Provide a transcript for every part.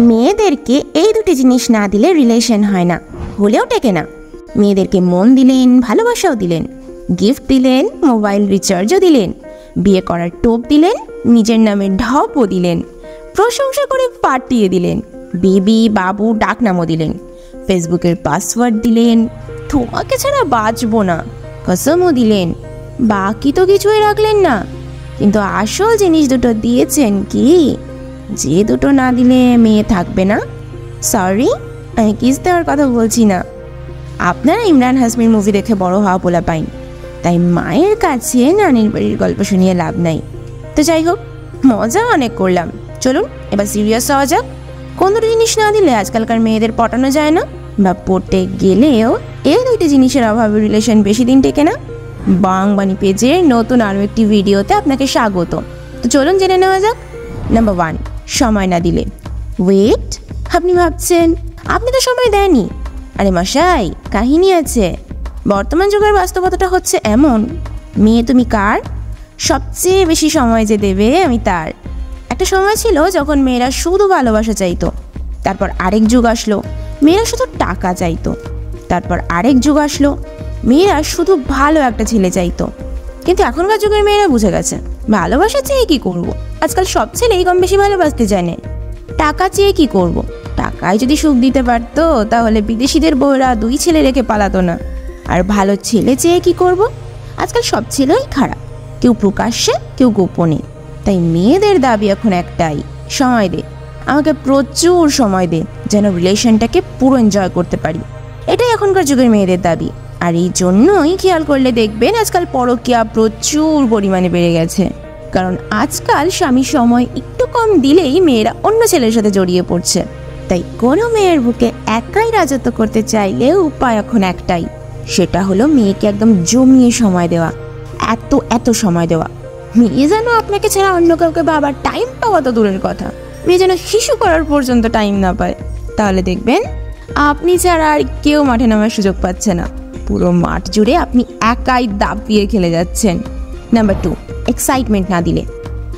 মেয়েদেরকে এই দুটি জিনিস না দিলে রিলেশন হয় না, হলেও টেকে না। মেয়েদেরকে মন দিলেন, ভালোবাসাও দিলেন, গিফট দিলেন, মোবাইল রিচার্জও দিলেন, বিয়ে করার টোপ দিলেন, নিজের নামে ঢপও দিলেন, প্রশংসা করে পাঠিয়ে দিলেন, বেবি বাবু ডাকনামও দিলেন, ফেসবুকের পাসওয়ার্ড দিলেন, তোমাকে ছাড়া বাঁচবো না কসমও দিলেন, বাকি তো কিছুই রাখলেন না। কিন্তু আসল জিনিস দুটো দিয়েছেন কি? যে দুটো না দিলে মেয়ে থাকবে না। সরি, আমি কিস দেওয়ার কথা বলছি না। আপনারা ইমরান হাসমির মুভি দেখে বড় হওয়া পোলা পাইন, তাই মায়ের কাছে নানির বাড়ির গল্প শুনিয়ে লাভ নাই। তো যাই হোক, মজা অনেক করলাম, চলুন এবার সিরিয়াস হওয়া যাক। কোন দুটো জিনিস না দিলে আজকালকার মেয়েদের পটানো যায় না, বা পড়তে গেলেও এই দুইটি জিনিসের অভাবে রিলেশন বেশি দিন টেকে না। বাংবানি পেজের নতুন আরও একটি ভিডিওতে আপনাকে স্বাগত। তো চলুন জেনে নেওয়া যাক। নাম্বার 1, সময় না দিলে। ওয়েট, আপনি ভাবছেন আপনি তো সময় দেনই। আরে মশাই, কাহিনী আছে। বর্তমান যুগের বাস্তবতাটা হচ্ছে এমন, মেয়ে তুমি কার? সবচেয়ে বেশি সময় যে দেবে আমি তার। একটা সময় ছিল যখন মেয়েরা শুধু ভালোবাসা চাইতো, তারপর আরেক যুগ আসলো মেয়েরা শুধু টাকা চাইতো, তারপর আরেক যুগ আসলো মেয়েরা শুধু ভালো একটা ছেলে চাইতো। কিন্তু এখনকার যুগের মেয়েরা বুঝে গেছে ভালোবাসা চেয়ে কি করব। আজকাল সব ছেলেই কম বেশি ভালোবাসতে জানে। টাকা চেয়ে কি করব? টাকায় যদি সুখ দিতে পারতো তাহলে বিদেশিদের বউরা 2 ছেলে রেখে পালাতো না। আর ভালো ছেলে চেয়ে কি করব? আজকাল সব ছেলেই খারাপ, কেউ প্রকাশ্যে কেউ গোপনে। তাই মেয়েদের দাবি এখন একটাই, সময় দে, আমাকে প্রচুর সময় দে, যেন রিলেশনটাকে পুরো এনজয় করতে পারি। এটাই এখনকার যুগের মেয়েদের দাবি। আর এই জন্যই খেয়াল করলে দেখবেন আজকাল পরকীয়া প্রচুর পরিমাণে বেড়ে গেছে। কারণ আজকাল স্বামী সময় একটু কম দিলেই মেয়েরা অন্য ছেলের সাথে জড়িয়ে পড়ছে। তাই কোনো মেয়ের বুকে একাই রাজত্ব করতে চাইলে উপায় এখন একটাই, সেটা হলো মেয়েকে একদম জমিয়ে সময় দেওয়া, এত সময় দেওয়া। মেয়ে যেন আপনাকে ছাড়া অন্য কাউকে ভাবার টাইম পাওয়া তো দূরের কথা, মেয়ে যেন শিশু করার পর্যন্ত টাইম না পায়। তাহলে দেখবেন আপনি ছাড়া আর কেউ মাঠে নামার সুযোগ পাচ্ছে না। পুরো মাঠ জুড়ে আপনি একাই দাপিয়ে খেলে যাচ্ছেন। নাম্বার 2, এক্সাইটমেন্ট না দিলে।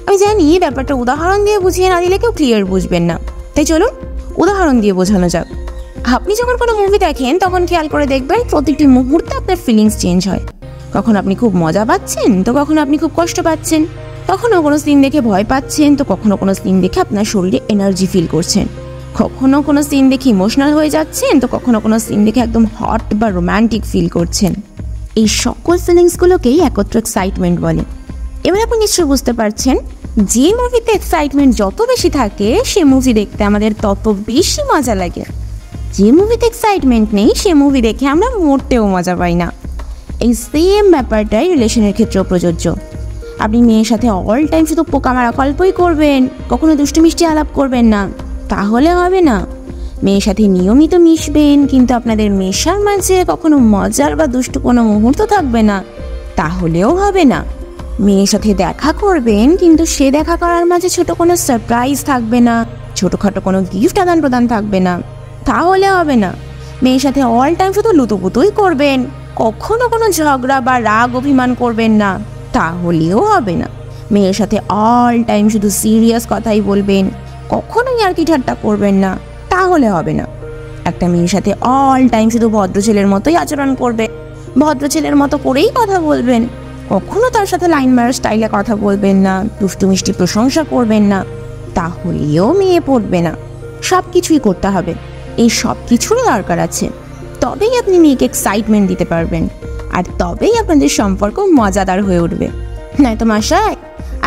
আমি জানি ব্যাপারটা উদাহরণ দিয়ে বুঝিয়ে না দিলে কেউ ক্লিয়ার বুঝবেন না, তাই চলুন উদাহরণ দিয়ে বোঝানো যাক। আপনি যখন কোনো মুভি দেখেন তখন খেয়াল করে দেখবেন প্রতিটি মুহূর্তে আপনার ফিলিংস চেঞ্জ হয়। কখন আপনি খুব মজা পাচ্ছেন, তো কখনো আপনি খুব কষ্ট পাচ্ছেন, কখনো কোনো সিন দেখে ভয় পাচ্ছেন, তো কখনো কোনো সিন দেখে আপনার শরীরে এনার্জি ফিল করছেন, কখনো কোনো সিন দেখে ইমোশনাল হয়ে যাচ্ছেন, তো কখনো কোনো সিন দেখে একদম হট বা রোম্যান্টিক ফিল করছেন। এই সকল ফিলিংসগুলোকেই একত্র এক্সাইটমেন্ট বলে। এবার আপনি নিশ্চয়ই বুঝতে পারছেন, যে মুভিতে এক্সাইটমেন্ট যত বেশি থাকে সে মুভি দেখতে আমাদের তত বেশি মজা লাগে। যে মুভিতে এক্সাইটমেন্ট নেই সে মুভি দেখে আমরা মোটেও মজা পাই না। এই সেম ব্যাপারটাই রিলেশনের ক্ষেত্রেও প্রযোজ্য। আপনি মেয়ের সাথে অল টাইম শুধু পোকা মারা গল্পই করবেন, কখনো দুষ্টু মিষ্টি আলাপ করবেন না, তাহলে হবে না। মেয়ের সাথে নিয়মিত মিশবেন, কিন্তু আপনাদের মেশার মাঝে কখনো মজার বা দুষ্টু কোনো মুহূর্ত থাকবে না, তাহলেও হবে না। মেয়ের সাথে দেখা করবেন, কিন্তু সে দেখা করার মাঝে ছোট কোনো সারপ্রাইজ থাকবে না, ছোটোখাটো কোনো গিফট আদান প্রদান থাকবে না, তাহলে হবে না। মেয়ের সাথে অল টাইম শুধু লুতুপুতুই করবেন, কখনো কোনো ঝগড়া বা রাগ অভিমান করবেন না, তাহলেও হবে না। মেয়ের সাথে অল টাইম শুধু সিরিয়াস কথাই বলবেন, কখনোই আর কি ঠাট্টা করবেন না, তাহলে হবে না। একটা মেয়ের সাথে অল টাইম শুধু ভদ্র ছেলের মতোই আচরণ করবে, ভদ্র ছেলের মতো করেই কথা বলবেন, কখনো তার সাথে লাইন মারার স্টাইলে কথা বলবেন না, দুষ্টু মিষ্টি প্রশংসা করবেন না, তাহলেও মেয়ে পড়বে না। সব কিছুই করতে হবে, এই সব কিছুরই দরকার আছে, তবেই আপনি মেয়েকে এক্সাইটমেন্ট দিতে পারবেন, আর তবেই আপনাদের সম্পর্ক মজাদার হয়ে উঠবে। নয়তো মশাই,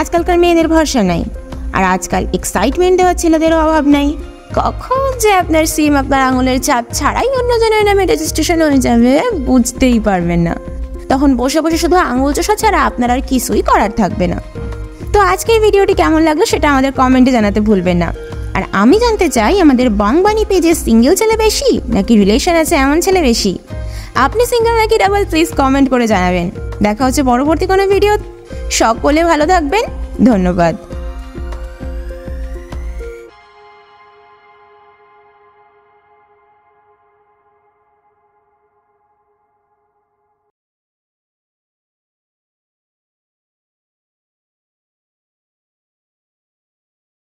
আজকালকার মেয়েদের ভরসা নাই, আর আজকাল এক্সাইটমেন্ট দেওয়ার ছেলেদেরও অভাব নাই। কখন যে আপনার সিম আপনার আঙুলের চাপ ছাড়াই অন্যজনের নামে রেজিস্ট্রেশন হয়ে যাবে বুঝতেই পারবেন না। তখন বসে বসে শুধু আঙুল চষা ছাড়া আপনার আর কিছুই করার থাকবে না। তো আজকের ভিডিওটি কেমন লাগলো সেটা আমাদের কমেন্টে জানাতে ভুলবেন না। আর আমি জানতে চাই, আমাদের বাংবানি পেজে সিঙ্গেল ছেলে বেশি নাকি রিলেশন আছে এমন ছেলে বেশি? আপনি সিঙ্গেল নাকি ডাবল, প্লিজ কমেন্ট করে জানাবেন। দেখা হচ্ছে পরবর্তী কোনো ভিডিও। সকলে ভালো থাকবেন, ধন্যবাদ।